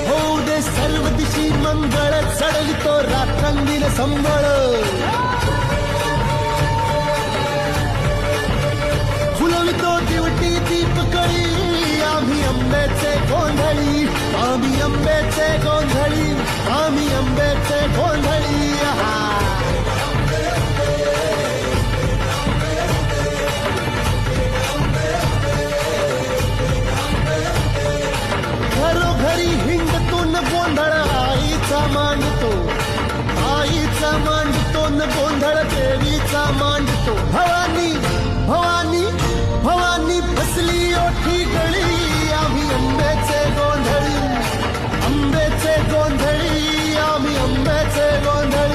होऊ दे सर्व दिशी मंगळ, चढवितो रात्रंगीण संबळ. फुलवितो दिवटी दीपकळी, आम्ही आंब्याचे गोंधळी, आम्ही आंब्याचे गोंधळी, आम्ही आंब्याचे गोंधळी. घरोघरी हिंडतून गोंधळ आईचा मांडतो, आईचा मांडतो न गोंधळ देवीचा मांडतो. भवानी भवानी भवानी बसली ओठी गळी, आम्ही आंब्याचे गोंधळी, आंब्याचे गोंधळी, आम्ही आंब्याचे गोंधळी.